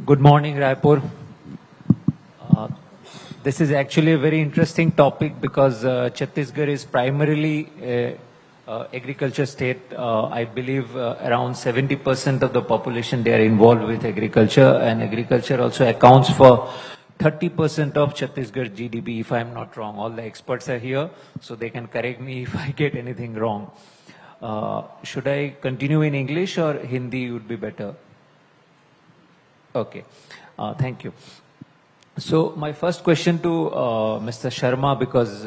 Good morning, Raipur. Uh, this is actually a very interesting topic because Chhattisgarh is primarily a agriculture state. I believe around 70% of the population they are involved with agriculture, and agriculture also accounts for 30% of Chhattisgarh GDP, if I'm not wrong. All the experts are here, so they can correct me if I get anything wrong. Should I continue in English or Hindi would be better? Okay, thank you. So my first question to Mr. Sharma, because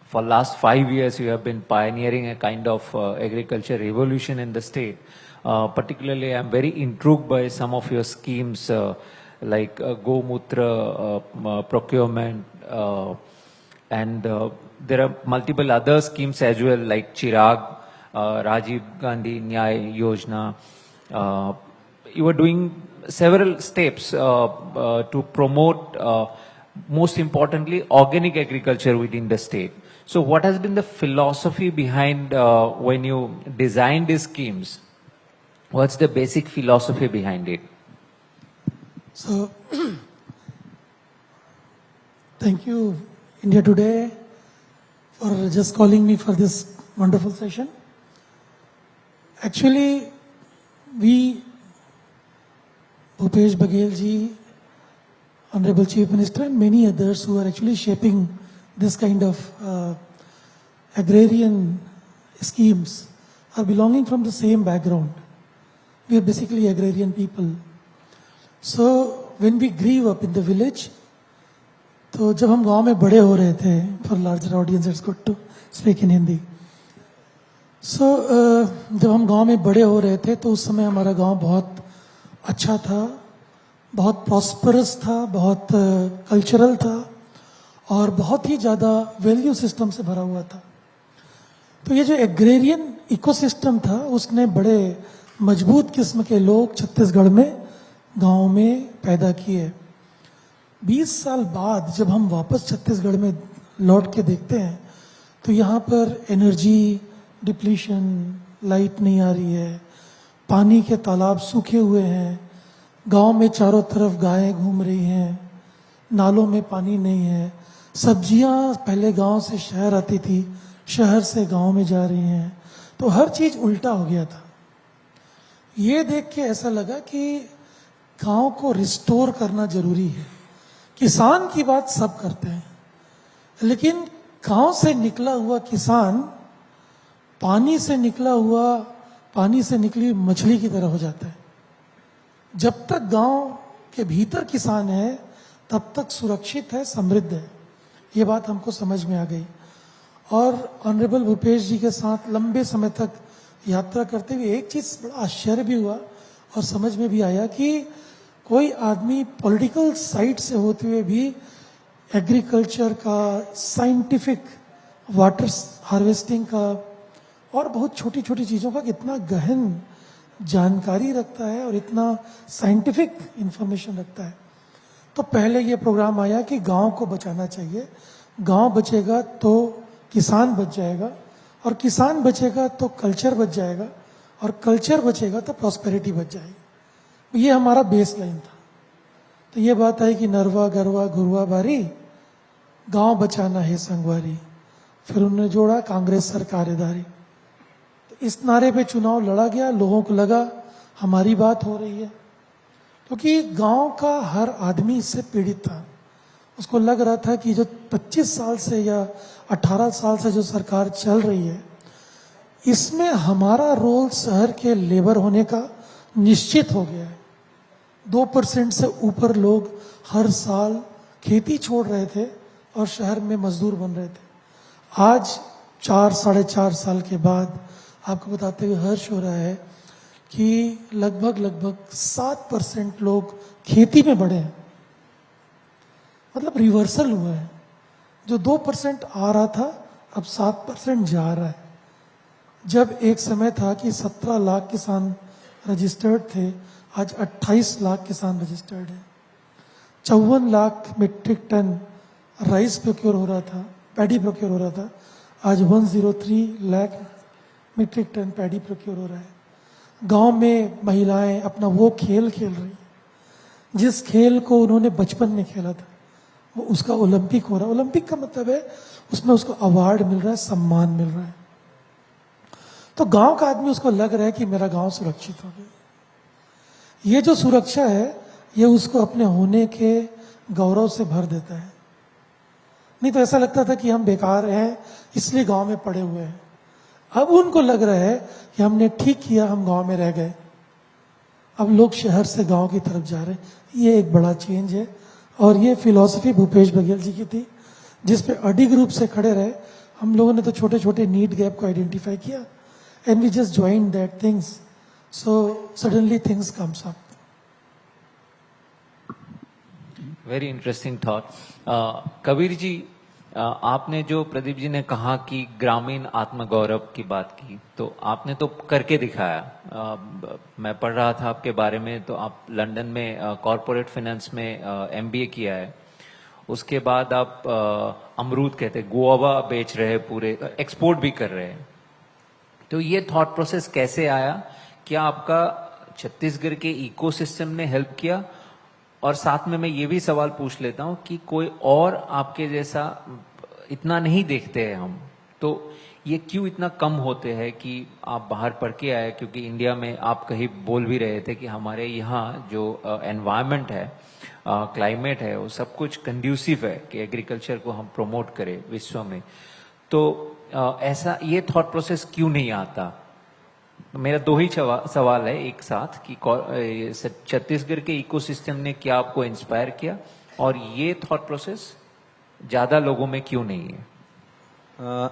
for last 5 years you have been pioneering a kind of agriculture revolution in the state. Particularly, I'm very intrigued by some of your schemes like Gomutra procurement, and there are multiple other schemes as well, like Chirag, Rajiv Gandhi Nyay Yojana. You are doing several steps to promote, most importantly, organic agriculture within the state. So what has been the philosophy behind when you designed these schemes? What's the basic philosophy behind it? So, thank you, India Today, for just calling me for this wonderful session. Actually, we, Bhupesh Baghel ji, Honorable Chief Minister, and many others who are actually shaping this kind of agrarian schemes are belonging from the same background. We are basically agrarian people. So when we grew up in the village, तो जब हम गांव में बड़े हो रहे थे, for larger audience it's good to speak in Hindi. So जब हम गांव में बड़े हो रहे थे तो उस समय हमारा गांव बहुत अच्छा था, बहुत प्रॉस्परस था, बहुत कल्चरल था और बहुत ही ज़्यादा वैल्यू सिस्टम से भरा हुआ था. तो ये जो एग्रेरियन इकोसिस्टम था उसने बड़े मजबूत किस्म के लोग छत्तीसगढ़ में गांव में पैदा किए. 20 साल बाद जब हम वापस छत्तीसगढ़ में लौट के देखते हैं तो यहाँ पर एनर्जी डिप्लीशन, लाइट नहीं आ रही है, पानी के तालाब सूखे हुए हैं, गांव में चारों तरफ गायें घूम रही हैं, नालों में पानी नहीं है, सब्जियां पहले गांव से शहर आती थी, शहर से गांव में जा रही हैं. तो हर चीज उल्टा हो गया था. ये देख के ऐसा लगा कि गांव को रिस्टोर करना जरूरी है. किसान की बात सब करते हैं, लेकिन गांव से निकला हुआ किसान पानी से निकली मछली की तरह हो जाता है. जब तक गांव के भीतर किसान है तब तक सुरक्षित है, समृद्ध है. ये बात हमको समझ में आ गई. और ऑनरेबल भूपेश जी के साथ लंबे समय तक यात्रा करते हुए एक चीज बड़ा आश्चर्य भी हुआ और समझ में भी आया कि कोई आदमी पॉलिटिकल साइड से होते हुए भी एग्रीकल्चर का, साइंटिफिक वाटर हार्वेस्टिंग का और बहुत छोटी छोटी चीज़ों का कितना गहन जानकारी रखता है और इतना साइंटिफिक इंफॉर्मेशन रखता है. तो पहले ये प्रोग्राम आया कि गांव को बचाना चाहिए. गांव बचेगा तो किसान बच जाएगा, और किसान बचेगा तो कल्चर बच जाएगा, और कल्चर बचेगा तो प्रॉस्पेरिटी बच जाएगी. ये हमारा बेस लाइन था. तो ये बात आई कि नरवा गरवा गुरवा बारी, गांव बचाना है संगवारी. फिर उन्होंने जोड़ा कांग्रेस सरकारेदारी. तो इस नारे पे चुनाव लड़ा गया. लोगों को लगा हमारी बात हो रही है, क्योंकि गांव का हर आदमी इससे पीड़ित था. उसको लग रहा था कि जो 25 साल से या 18 साल से जो सरकार चल रही है, इसमें हमारा रोल शहर के लेबर होने का निश्चित हो गया है. 2% से ऊपर लोग हर साल खेती छोड़ रहे थे और शहर में मजदूर बन रहे थे. आज 4-4.5 साल के बाद आपको बताते हुए हर्ष हो रहा है कि लगभग 7% लोग खेती में बढ़े हैं. मतलब रिवर्सल हुआ है. जो 2% आ रहा था अब 7% जा रहा है. जब एक समय था कि 17 लाख किसान रजिस्टर्ड थे, आज 28 लाख किसान रजिस्टर्ड है. 54 lakh metric ton rice procure हो रहा था, पैडी प्रोक्योर हो रहा था. आज 103 lakh metric ton paddy procure हो रहा है. गांव में महिलाएं अपना वो खेल खेल रही हैं. जिस खेल को उन्होंने बचपन में खेला था वो उसका ओलंपिक हो रहा है। ओलंपिक का मतलब है उसमें उसको अवार्ड मिल रहा है, सम्मान मिल रहा है। तो गांव का आदमी उसको लग रहा है कि मेरा गांव सुरक्षित हो गया। ये जो सुरक्षा है ये उसको अपने होने के गौरव से भर देता है। नहीं तो ऐसा लगता था कि हम बेकार हैं इसलिए गांव में पड़े हुए हैं। अब उनको लग रहा है कि हमने ठीक किया, हम गांव में रह गए। अब लोग शहर से गांव की तरफ जा रहे हैं। ये एक बड़ा चेंज है और ये फिलॉसफी भूपेश बघेल जी की थी जिस पे अडिग रूप से खड़े रहे। हम लोगों ने तो छोटे छोटे नीड गैप को आइडेंटिफाई किया and we just join that things, so suddenly things comes up. Very interesting thought. Kabir ji, आपने जो प्रदीप जी ने कहा कि ग्रामीण आत्मगौरव की बात की, तो आपने तो करके दिखाया। मैं पढ़ रहा था आपके बारे में, तो आप लंदन में कॉरपोरेट फाइनेंस में एमबीए किया है। उसके बाद आप अमरूद कहते गुआवा बेच रहे हैं, पूरे एक्सपोर्ट भी कर रहे हैं। तो ये थॉट प्रोसेस कैसे आया? क्या आपका छत्तीसगढ़ के इकोसिस्टम ने हेल्प किया? और साथ में मैं ये भी सवाल पूछ लेता हूं कि कोई और आपके जैसा इतना नहीं देखते हैं हम, तो ये क्यों इतना कम होते हैं कि आप बाहर पढ़ के आए? क्योंकि इंडिया में आप कहीं बोल भी रहे थे कि हमारे यहाँ जो एनवायरनमेंट है, क्लाइमेट है, वो सब कुछ कंड्यूसिव है कि एग्रीकल्चर को हम प्रमोट करें विश्व में। तो ऐसा ये थॉट प्रोसेस क्यों नहीं आता? मेरा दो ही सवाल है एक साथ कि छत्तीसगढ़ के इकोसिस्टम ने क्या आपको इंस्पायर किया और ये थॉट प्रोसेस ज्यादा लोगों में क्यों नहीं है?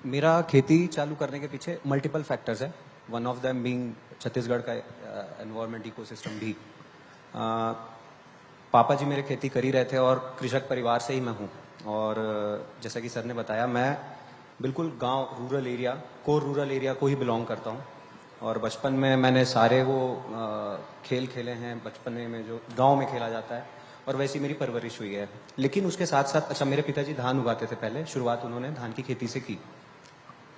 मेरा खेती चालू करने के पीछे मल्टीपल फैक्टर्स है। One of them being Chhattisgarh का एनवायरनमेंट इकोसिस्टम भी। पापा जी मेरे खेती कर ही रहे थे और कृषक परिवार से ही मैं हूँ। और जैसा कि सर ने बताया, मैं बिल्कुल गांव, rural area, core rural area को ही बिलोंग करता हूँ। और बचपन में मैंने सारे वो खेल खेले हैं बचपन में जो गांव में खेला जाता है, और वैसी मेरी परवरिश हुई है। लेकिन उसके साथ साथ, अच्छा, मेरे पिताजी धान उगाते थे पहले, शुरुआत उन्होंने धान की खेती से की।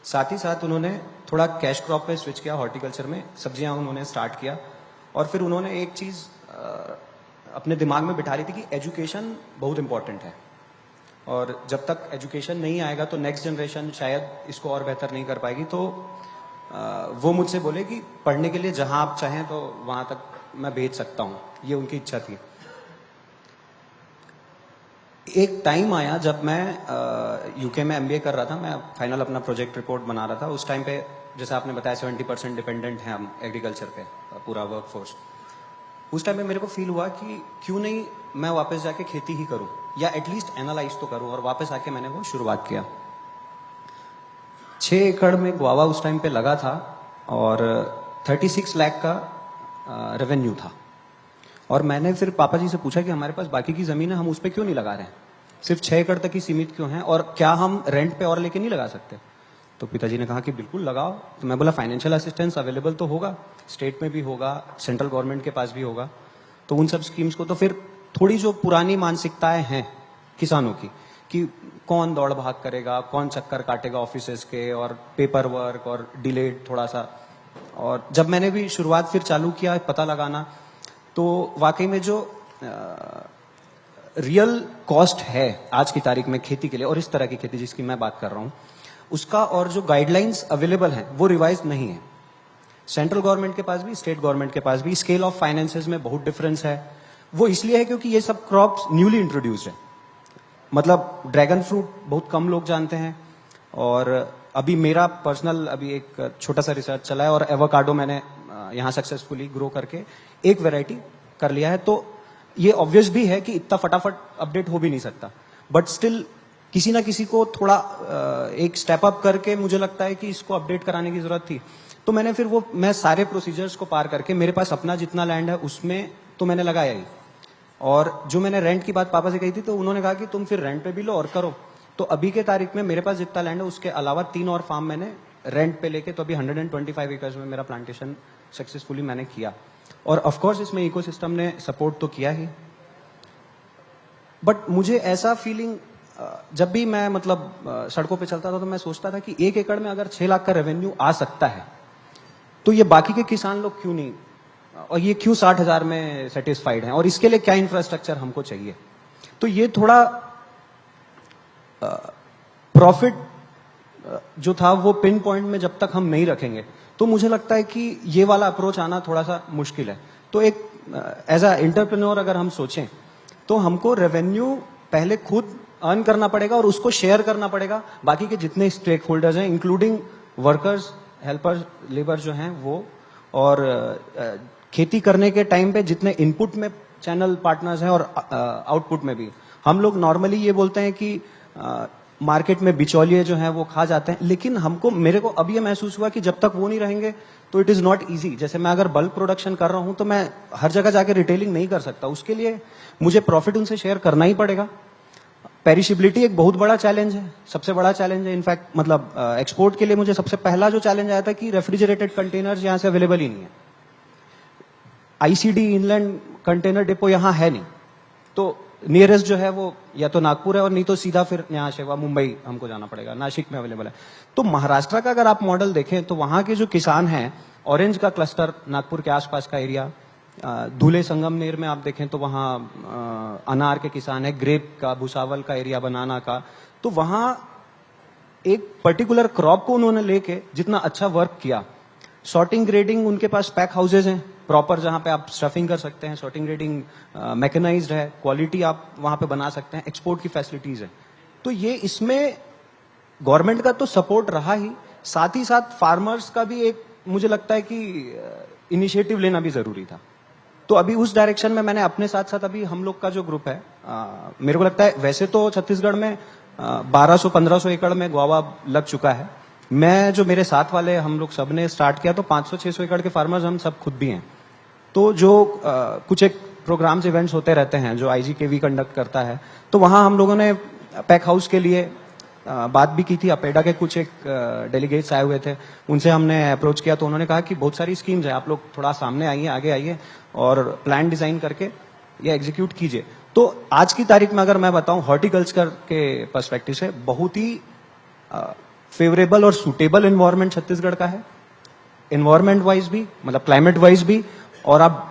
साथ ही साथ उन्होंने थोड़ा कैश क्रॉप पे स्विच किया, हॉर्टिकल्चर में सब्जियां उन्होंने स्टार्ट किया। और फिर उन्होंने एक चीज़ अपने दिमाग में बिठा ली थी कि एजुकेशन बहुत इंपॉर्टेंट है, और जब तक एजुकेशन नहीं आएगा तो नेक्स्ट जनरेशन शायद इसको और बेहतर नहीं कर पाएगी। तो वो मुझसे बोले कि पढ़ने के लिए जहां आप चाहें तो वहां तक मैं भेज सकता हूं, ये उनकी इच्छा थी। एक टाइम आया जब मैं यूके में एमबीए कर रहा था, मैं फाइनल अपना प्रोजेक्ट रिपोर्ट बना रहा था। उस टाइम पे जैसे आपने बताया 70% डिपेंडेंट हैं हम एग्रीकल्चर पे, पूरा वर्कफोर्स। उस टाइम पे मेरे को फील हुआ कि क्यों नहीं मैं वापस जाके खेती ही करूं, या एटलीस्ट एनालाइज तो करूं। और वापस आके मैंने वो शुरुआत किया। 6 एकड़ में गुआवा उस टाइम पे लगा था और 36 लाख का रेवेन्यू था। और मैंने फिर पापा जी से पूछा कि हमारे पास बाकी की जमीन है, हम उस पर क्यों नहीं लगा रहे हैं, सिर्फ 6 एकड़ तक ही सीमित क्यों है, और क्या हम रेंट पे और लेके नहीं लगा सकते? तो पिताजी ने कहा कि बिल्कुल लगाओ। तो मैं बोला फाइनेंशियल असिस्टेंस अवेलेबल तो होगा, स्टेट में भी होगा, सेंट्रल गवर्नमेंट के पास भी होगा। तो उन सब स्कीम्स को, तो फिर थोड़ी जो पुरानी मानसिकताएं हैं किसानों की कि कौन दौड़ भाग करेगा, कौन चक्कर काटेगा ऑफिसेस के, और पेपर वर्क और डिलेड थोड़ा सा। और जब मैंने भी शुरुआत फिर चालू किया पता लगाना, तो वाकई में जो रियल कॉस्ट है आज की तारीख में खेती के लिए, और इस तरह की खेती जिसकी मैं बात कर रहा हूं, उसका और जो गाइडलाइंस अवेलेबल हैं वो रिवाइज नहीं है। सेंट्रल गवर्नमेंट के पास भी, स्टेट गवर्नमेंट के पास भी स्केल ऑफ फाइनेंसेस में बहुत डिफरेंस है। वो इसलिए है क्योंकि ये सब क्रॉप्स न्यूली इंट्रोड्यूस्ड है। मतलब ड्रैगन फ्रूट बहुत कम लोग जानते हैं, और अभी मेरा पर्सनल अभी एक छोटा सा रिसर्च चला है, और एवोकाडो मैंने यहाँ सक्सेसफुली ग्रो करके एक वेराइटी कर लिया है। तो ये ऑब्वियस भी है कि इतना फटाफट अपडेट हो भी नहीं सकता, बट स्टिल किसी ना किसी को थोड़ा एक स्टेप अप करके मुझे लगता है कि इसको अपडेट कराने की जरूरत थी। तो मैंने फिर वो, मैं सारे प्रोसीजर्स को पार करके, मेरे पास अपना जितना लैंड है उसमें तो मैंने लगाया ही। और जो मैंने रेंट की बात पापा से कही थी, तो उन्होंने कहा कि तुम फिर रेंट पे भी लो और करो। तो अभी के तारीख में मेरे पास जितना लैंड है उसके अलावा 3 और फार्म मैंने रेंट पे लेके, तो अभी 125 एकर्स में मेरा प्लांटेशन सक्सेसफुली मैंने किया। और ऑफकोर्स इसमें इकोसिस्टम ने सपोर्ट तो किया ही, बट मुझे ऐसा फीलिंग, जब भी मैं मतलब सड़कों पे चलता था तो मैं सोचता था कि 1 एकड़ में अगर 6 लाख का रेवेन्यू आ सकता है, तो ये बाकी के किसान लोग क्यों नहीं और ये क्यों 60,000 में सेटिस्फाइड हैं और इसके लिए क्या इंफ्रास्ट्रक्चर हमको चाहिए। तो ये थोड़ा प्रॉफिट जो था वो पिन पॉइंट में जब तक हम नहीं रखेंगे तो मुझे लगता है कि ये वाला अप्रोच आना थोड़ा सा मुश्किल है। तो एक एज अ एंटरप्रेन्योर अगर हम सोचें तो हमको रेवेन्यू पहले खुद अर्न करना पड़ेगा और उसको शेयर करना पड़ेगा बाकी के जितने स्टेक होल्डर्स हैं इंक्लूडिंग वर्कर्स, हेल्पर्स, लेबर जो हैं वो, और खेती करने के टाइम पे जितने इनपुट में चैनल पार्टनर्स हैं और आउटपुट में भी। हम लोग नॉर्मली ये बोलते हैं कि मार्केट में बिचौलिए जो हैं वो खा जाते हैं, लेकिन मेरे को अब ये महसूस हुआ कि जब तक वो नहीं रहेंगे तो इट इज नॉट इजी। जैसे मैं अगर बल्क प्रोडक्शन कर रहा हूं तो मैं हर जगह जाके रिटेलिंग नहीं कर सकता, उसके लिए मुझे प्रॉफिट उनसे शेयर करना ही पड़ेगा। पेरिशिबिलिटी एक बहुत बड़ा चैलेंज है, सबसे बड़ा चैलेंज है। इनफैक्ट मतलब एक्सपोर्ट के लिए मुझे सबसे पहला जो चैलेंज आया था कि रेफ्रिजरेटेड कंटेनर्स यहां से अवेलेबल ही नहीं है। आईसीडी इनलैंड कंटेनर डिपो यहां है नहीं, तो नियरेस्ट जो है वो या तो नागपुर है और नहीं तो सीधा फिर यहाँ से मुंबई हमको जाना पड़ेगा, नासिक में अवेलेबल है। तो महाराष्ट्र का अगर आप मॉडल देखें तो वहां के जो किसान हैं, ऑरेंज का क्लस्टर नागपुर के आसपास का एरिया, धुले संगमनेर में आप देखें तो वहां अनार के किसान है, ग्रेप का, भुसावल का एरिया, बनाना का, तो वहां एक पर्टिकुलर क्रॉप को उन्होंने लेके जितना अच्छा वर्क किया, सॉर्टिंग ग्रेडिंग उनके पास पैक हाउसेज हैं प्रॉपर जहां पे आप स्टफिंग कर सकते हैं, सॉर्टिंग ग्रेडिंग मैकेनाइज्ड है, क्वालिटी आप वहां पे बना सकते हैं, एक्सपोर्ट की फैसिलिटीज है। तो ये इसमें गवर्नमेंट का तो सपोर्ट रहा ही, साथ ही साथ फार्मर्स का भी एक मुझे लगता है कि इनिशिएटिव लेना भी जरूरी था। तो अभी उस डायरेक्शन में मैंने अपने साथ साथ अभी हम लोग का जो ग्रुप है, मेरे को लगता है वैसे तो छत्तीसगढ़ में 1200-1500 एकड़ में गुआवा लग चुका है। मैं जो मेरे साथ वाले हम लोग सब ने स्टार्ट किया तो 500-600 एकड़ के फार्मर्स हम सब खुद भी हैं। तो जो कुछ एक प्रोग्राम्स इवेंट्स होते रहते हैं जो आईजीकेवी कंडक्ट करता है, तो वहां हम लोगों ने पैक हाउस के लिए बात भी की थी। अपेडा के कुछ एक डेलीगेट्स आए हुए थे, उनसे हमने अप्रोच किया तो उन्होंने कहा कि बहुत सारी स्कीम्स है, आप लोग थोड़ा सामने आइए, आगे आइए और प्लान डिजाइन करके या एग्जीक्यूट कीजिए। तो आज की तारीख में अगर मैं बताऊं हॉर्टिकल्चर के पर्सपेक्टिव से बहुत ही फेवरेबल और सुटेबल एनवायरनमेंट छत्तीसगढ़ का है, एनवायरनमेंट वाइज भी, मतलब क्लाइमेट वाइज भी, और आप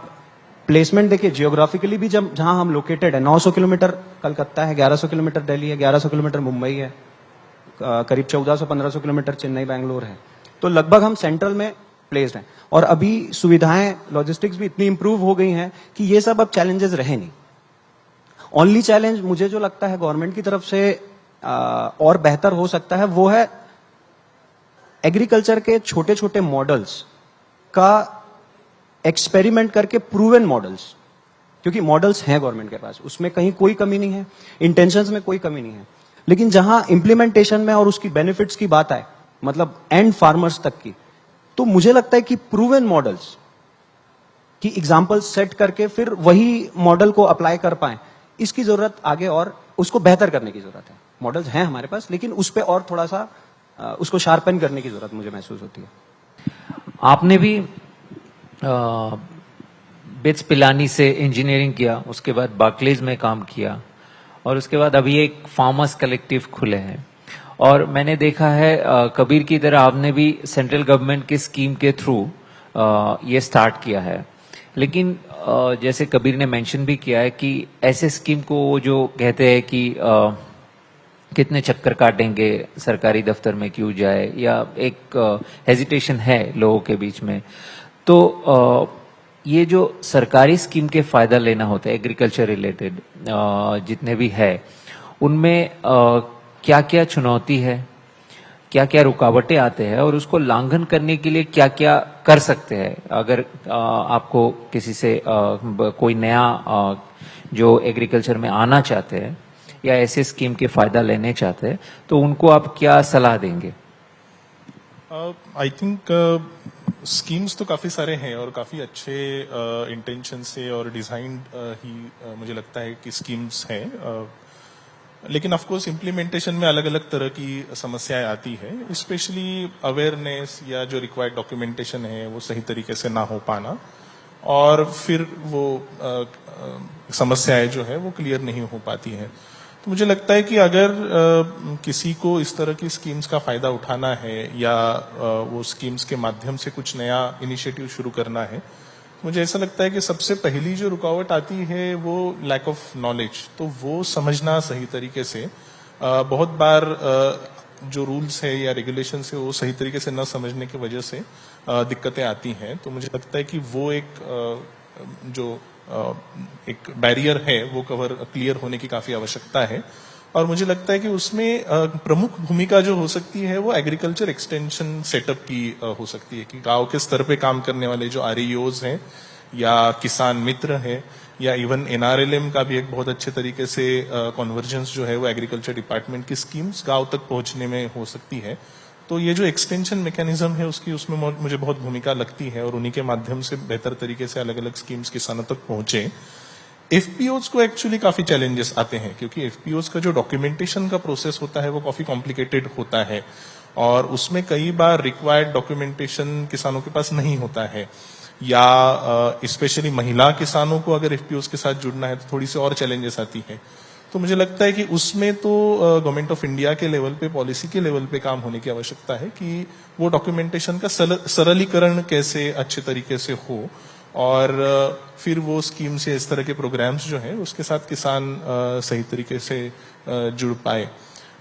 प्लेसमेंट देखिए जियोग्राफिकली भी, जब जहां हम लोकेटेड है, 900 किलोमीटर कलकत्ता है, 1100 किलोमीटर दिल्ली है, 1100 किलोमीटर मुंबई है, करीब 1400-1500 किलोमीटर चेन्नई बैंगलोर है, तो लगभग हम सेंट्रल में प्लेस्ड हैं। और अभी सुविधाएं लॉजिस्टिक्स भी इतनी इंप्रूव हो गई हैं कि ये सब अब चैलेंजेस रहे नहीं। ओनली चैलेंज मुझे जो लगता है गवर्नमेंट की तरफ से और बेहतर हो सकता है वो है एग्रीकल्चर के छोटे छोटे मॉडल्स का एक्सपेरिमेंट करके प्रूवन मॉडल्स, क्योंकि मॉडल्स हैं गवर्नमेंट के पास, उसमें कहीं कोई कमी नहीं है, इंटेंशंस में कोई कमी नहीं है, लेकिन जहां इंप्लीमेंटेशन में और उसकी बेनिफिट्स की बात आए, मतलब एंड फार्मर्स तक की, तो मुझे लगता है कि प्रूवन मॉडल्स की एग्जांपल्स सेट करके फिर वही मॉडल को अप्लाई कर पाए, इसकी जरूरत आगे और उसको बेहतर करने की जरूरत है। मॉडल्स हैं हमारे पास, लेकिन उस पर और थोड़ा सा उसको शार्पन करने की जरूरत मुझे महसूस होती है। आपने भी बिट्स पिलानी से इंजीनियरिंग किया, उसके बाद बार्कलेज में काम किया, और उसके बाद अभी एक फार्मर्स कलेक्टिव खुले हैं। और मैंने देखा है कबीर की तरह आपने भी सेंट्रल गवर्नमेंट की स्कीम के थ्रू ये स्टार्ट किया है, लेकिन जैसे कबीर ने मेंशन भी किया है कि ऐसे स्कीम को वो जो कहते हैं कि कितने चक्कर काटेंगे, सरकारी दफ्तर में क्यों जाए, या एक हेजिटेशन है लोगों के बीच में। तो ये जो सरकारी स्कीम के फायदा लेना होता है एग्रीकल्चर रिलेटेड जितने भी है, उनमें क्या क्या चुनौती है, क्या क्या रुकावटें आते हैं, और उसको लांघन करने के लिए क्या क्या कर सकते हैं। अगर आपको किसी से कोई नया जो एग्रीकल्चर में आना चाहते हैं या ऐसे स्कीम के फायदा लेने चाहते हैं, तो उनको आप क्या सलाह देंगे? आई थिंक स्कीम्स तो काफी सारे हैं और काफी अच्छे इंटेंशन से और डिजाइन ही मुझे लगता है कि स्कीम्स हैं, लेकिन ऑफ कोर्स इम्प्लीमेंटेशन में अलग अलग तरह की समस्याएं आती है, स्पेशली अवेयरनेस या जो रिक्वायर्ड डॉक्यूमेंटेशन है वो सही तरीके से ना हो पाना, और फिर वो समस्याएं जो है वो क्लियर नहीं हो पाती हैं। तो मुझे लगता है कि अगर किसी को इस तरह की स्कीम्स का फायदा उठाना है या वो स्कीम्स के माध्यम से कुछ नया इनिशिएटिव शुरू करना है, मुझे ऐसा लगता है कि सबसे पहली जो रुकावट आती है वो लैक ऑफ नॉलेज, तो वो समझना सही तरीके से। बहुत बार जो रूल्स है या रेगुलेशंस है वो सही तरीके से न समझने की वजह से दिक्कतें आती हैं। तो मुझे लगता है कि वो एक बैरियर है वो क्लियर होने की काफी आवश्यकता है। और मुझे लगता है कि उसमें प्रमुख भूमिका जो हो सकती है वो एग्रीकल्चर एक्सटेंशन सेटअप की हो सकती है, कि गांव के स्तर पे काम करने वाले जो आरईओज हैं या किसान मित्र है या इवन एनआरएलएम का भी एक बहुत अच्छे तरीके से कन्वर्जेंस जो है वो एग्रीकल्चर डिपार्टमेंट की स्कीम्स गांव तक पहुंचने में हो सकती है। तो ये जो एक्सटेंशन मैकेनिज्म है उसमें मुझे बहुत भूमिका लगती है, और उन्हीं के माध्यम से बेहतर तरीके से अलग अलग स्कीम्स किसानों तक पहुंचे। एफपीओज को एक्चुअली काफी चैलेंजेस आते हैं, क्योंकि एफपीओज का जो डॉक्यूमेंटेशन का प्रोसेस होता है वो काफी कॉम्प्लिकेटेड होता है, और उसमें कई बार रिक्वायर्ड डॉक्यूमेंटेशन किसानों के पास नहीं होता है, या स्पेशली महिला किसानों को अगर एफपीओज के साथ जुड़ना है तो थोड़ी सी और चैलेंजेस आती है। तो मुझे लगता है कि उसमें तो गवर्नमेंट ऑफ इंडिया के लेवल पे, पॉलिसी के लेवल पे काम होने की आवश्यकता है कि वो डॉक्यूमेंटेशन का सरलीकरण कैसे अच्छे तरीके से हो, और फिर वो स्कीम्स या इस तरह के प्रोग्राम्स जो हैं उसके साथ किसान सही तरीके से जुड़ पाए।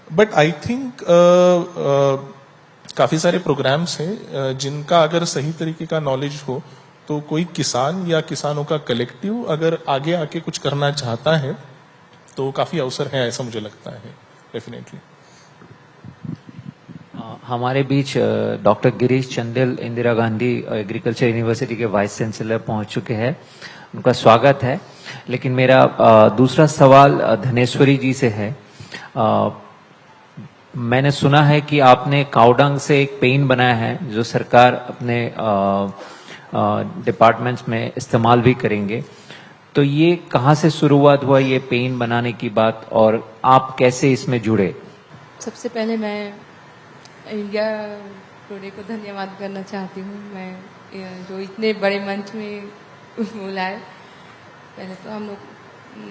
बट आई थिंक काफी सारे प्रोग्राम्स हैं जिनका अगर सही तरीके का नॉलेज हो तो कोई किसान या किसानों का कलेक्टिव अगर आगे आके कुछ करना चाहता है तो काफी अवसर है, ऐसा मुझे लगता है डेफिनेटली। हमारे बीच doctor Girish Chandel Indira Gandhi agriculture university के वाइस चांसलर पहुंच चुके हैं, उनका स्वागत है। लेकिन मेरा दूसरा सवाल धनेश्वरी जी से है। मैंने सुना है कि आपने काउडंग से एक पेन बनाया है जो सरकार अपने डिपार्टमेंट्स में इस्तेमाल भी करेंगे, तो ये कहाँ से शुरुआत हुआ ये पेन बनाने की बात, और आप कैसे इसमें जुड़े? सबसे पहले मैं इंडिया टुडे को धन्यवाद करना चाहती हूँ, मैं जो इतने बड़े मंच में बुलाए। पहले तो हम लोग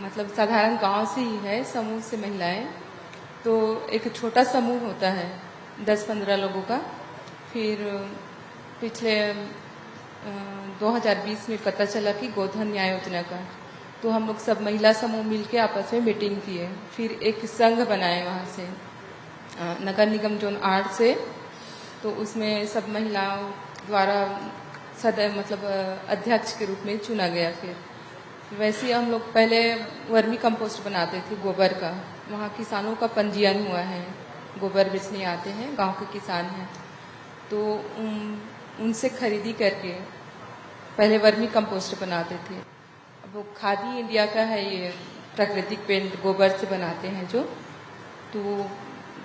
मतलब साधारण गांव से ही है, समूह से महिलाएं, तो एक छोटा समूह होता है 10-15 लोगों का। फिर पिछले 2020 में पता चला कि गोधन न्याय योजना का, तो हम लोग सब महिला समूह मिलके आपस में मीटिंग किए, फिर एक संघ बनाए वहाँ से नगर निगम जोन 8 से। तो उसमें सब महिलाओं द्वारा मतलब अध्यक्ष के रूप में चुना गया। फिर वैसे ही हम लोग पहले वर्मी कंपोस्ट बनाते थे गोबर का, वहाँ किसानों का पंजीयन हुआ है, गोबर बेचने आते हैं, गांव के किसान हैं, तो उनसे खरीदी करके पहले वर्मी कंपोस्ट बनाते थे। अब वो खादी इंडिया का है, ये प्राकृतिक पेंट गोबर से बनाते हैं जो, तो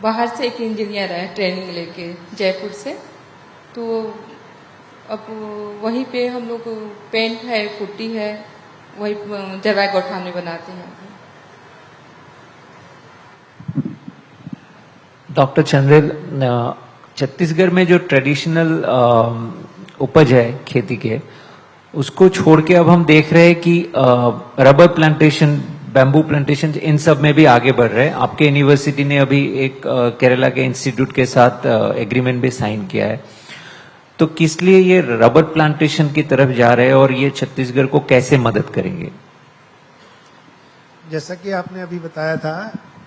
बाहर से एक इंजीनियर है ट्रेनिंग लेके जयपुर से, तो अब वहीं पे हम लोग पेंट है, पुट्टी है, वही जवाई गौठान में बनाते हैं। डॉक्टर चंदेल, छत्तीसगढ़ में जो ट्रेडिशनल उपज है खेती के, उसको छोड़ के अब हम देख रहे हैं कि रबर प्लांटेशन, बैम्बू प्लांटेशन, इन सब में भी आगे बढ़ रहे हैं। आपके यूनिवर्सिटी ने अभी एक केरला के इंस्टीट्यूट के साथ एग्रीमेंट भी साइन किया है, तो किस लिए ये रबर प्लांटेशन की तरफ जा रहे हैं और ये छत्तीसगढ़ को कैसे मदद करेंगे? जैसा कि आपने अभी बताया था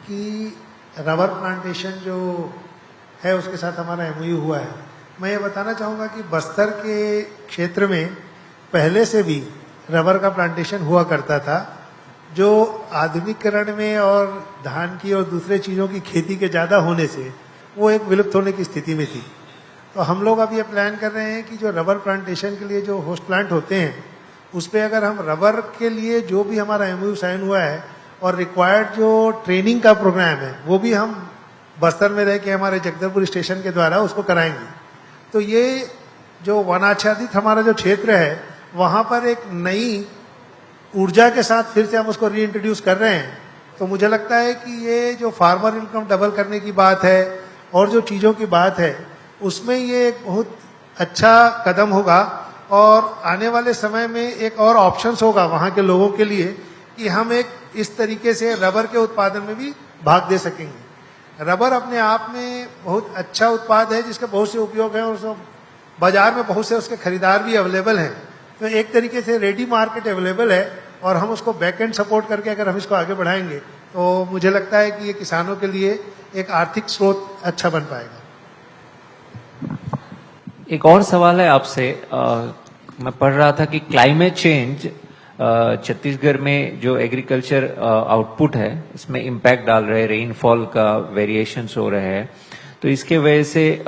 कि रबर प्लांटेशन जो है उसके साथ हमारा एमओयू हुआ है। मैं ये बताना चाहूँगा कि बस्तर के क्षेत्र में पहले से भी रबर का प्लांटेशन हुआ करता था, जो आधुनिकीकरण में और धान की और दूसरे चीज़ों की खेती के ज़्यादा होने से वो एक विलुप्त होने की स्थिति में थी। तो हम लोग अब ये प्लान कर रहे हैं कि जो रबर प्लांटेशन के लिए जो होस्ट प्लांट होते हैं उस पर अगर हम रबर के लिए जो भी हमारा एमओयू साइन हुआ है और रिक्वायर्ड जो ट्रेनिंग का प्रोग्राम है वो भी हम बस्तर में रह के हमारे जगदलपुर स्टेशन के द्वारा उसको कराएंगे। तो ये जो वनाच्छादित हमारा जो क्षेत्र है वहाँ पर एक नई ऊर्जा के साथ फिर से हम उसको रीइंट्रोड्यूस कर रहे हैं। तो मुझे लगता है कि ये जो फार्मर इनकम डबल करने की बात है और जो चीज़ों की बात है उसमें ये एक बहुत अच्छा कदम होगा, और आने वाले समय में एक और ऑप्शंस होगा वहाँ के लोगों के लिए कि हम एक इस तरीके से रबर के उत्पादन में भी भाग दे सकेंगे। रबर अपने आप में बहुत अच्छा उत्पाद है जिसके बहुत से उपयोग हैं और बाजार में बहुत से उसके खरीदार भी अवेलेबल हैं। तो एक तरीके से रेडी मार्केट अवेलेबल है और हम उसको बैक एंड सपोर्ट करके अगर हम इसको आगे बढ़ाएंगे तो मुझे लगता है कि ये किसानों के लिए एक आर्थिक स्रोत अच्छा बन पाएगा। एक और सवाल है आपसे। मैं पढ़ रहा था कि क्लाइमेट चेंज छत्तीसगढ़ में जो एग्रीकल्चर आउटपुट है इसमें इम्पैक्ट डाल रहे हैं, रेनफॉल का वेरिएशंस हो रहे हैं, तो इसके वजह से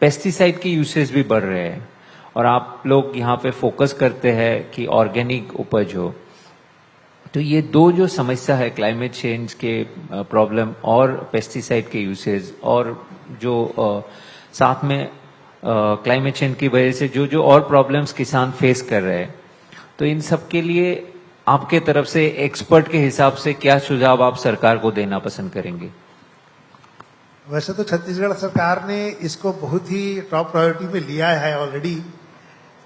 पेस्टिसाइड की यूसेज भी बढ़ रहे हैं और आप लोग यहाँ पे फोकस करते हैं कि ऑर्गेनिक उपज हो। तो ये दो जो समस्या है, क्लाइमेट चेंज के प्रॉब्लम और पेस्टिसाइड के यूसेज, और जो साथ में क्लाइमेट चेंज की वजह से जो जो और प्रॉब्लम्स किसान फेस कर रहे हैं, तो इन सब के लिए आपके तरफ से एक्सपर्ट के हिसाब से क्या सुझाव आप सरकार को देना पसंद करेंगे? वैसे तो छत्तीसगढ़ सरकार ने इसको बहुत ही टॉप प्रायोरिटी में लिया है ऑलरेडी,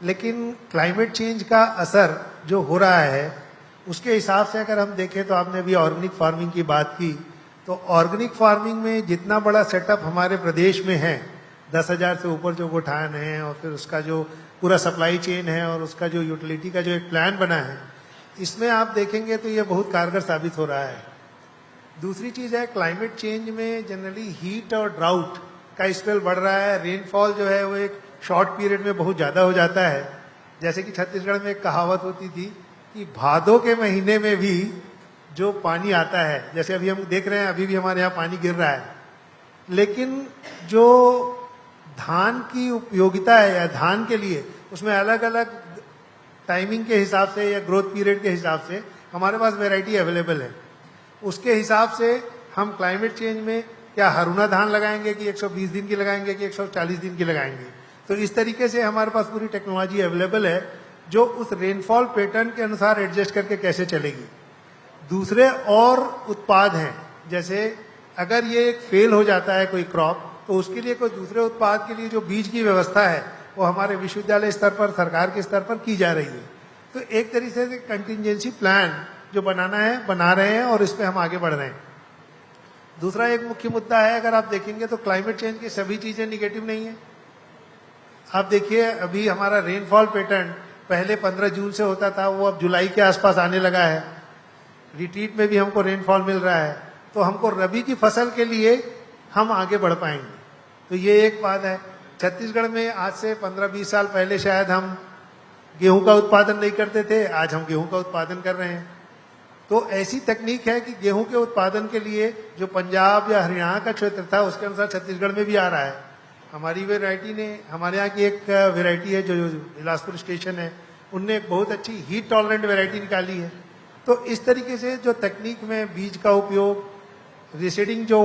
लेकिन क्लाइमेट चेंज का असर जो हो रहा है उसके हिसाब से अगर हम देखें तो आपने अभी ऑर्गेनिक फार्मिंग की बात की, तो ऑर्गेनिक फार्मिंग में जितना बड़ा सेटअप हमारे प्रदेश में है, 10,000 से ऊपर जो गोठान है और फिर उसका जो पूरा सप्लाई चेन है और उसका जो यूटिलिटी का जो एक प्लान बना है, इसमें आप देखेंगे तो ये बहुत कारगर साबित हो रहा है। दूसरी चीज है, क्लाइमेट चेंज में जनरली हीट और ड्राउट का स्पेल बढ़ रहा है। रेनफॉल जो है वो एक शॉर्ट पीरियड में बहुत ज्यादा हो जाता है। जैसे कि छत्तीसगढ़ में एक कहावत होती थी कि भादों के महीने में भी जो पानी आता है, जैसे अभी हम देख रहे हैं अभी भी हमारे यहाँ पानी गिर रहा है, लेकिन जो धान की उपयोगिता है या धान के लिए उसमें अलग अलग टाइमिंग के हिसाब से या ग्रोथ पीरियड के हिसाब से हमारे पास वैरायटी अवेलेबल है। उसके हिसाब से हम क्लाइमेट चेंज में क्या हरुणा धान लगाएंगे कि 120 दिन की लगाएंगे कि 140 दिन की लगाएंगे, तो इस तरीके से हमारे पास पूरी टेक्नोलॉजी अवेलेबल है जो उस रेनफॉल पैटर्न के अनुसार एडजस्ट करके कैसे चलेगी। दूसरे और उत्पाद हैं, जैसे अगर ये एक फेल हो जाता है कोई क्रॉप, तो उसके लिए कोई दूसरे उत्पाद के लिए जो बीज की व्यवस्था है वो हमारे विश्वविद्यालय स्तर पर, सरकार के स्तर पर की जा रही है। तो एक तरीके से कंटिजेंसी प्लान जो बनाना है बना रहे हैं और इस पे हम आगे बढ़ रहे हैं। दूसरा एक मुख्य मुद्दा है, अगर आप देखेंगे तो क्लाइमेट चेंज की सभी चीजें निगेटिव नहीं है। आप देखिए अभी हमारा रेनफॉल पैटर्न पहले 15 जून से होता था, वो अब जुलाई के आसपास आने लगा है। रिट्रीट में भी हमको रेनफॉल मिल रहा है, तो हमको रबी की फसल के लिए हम आगे बढ़ पाएंगे। तो ये एक बात है। छत्तीसगढ़ में आज से 15-20 साल पहले शायद हम गेहूं का उत्पादन नहीं करते थे, आज हम गेहूं का उत्पादन कर रहे हैं। तो ऐसी तकनीक है कि गेहूं के उत्पादन के लिए जो पंजाब या हरियाणा का क्षेत्र था उसके अनुसार छत्तीसगढ़ में भी आ रहा है। हमारी वेराइटी ने, हमारे यहाँ की एक वेराइटी है जो बिलासपुर स्टेशन है, उनने एक बहुत अच्छी हीट टॉलरेंट वेराइटी निकाली है। तो इस तरीके से जो तकनीक में बीज का उपयोग, रिसीडिंग जो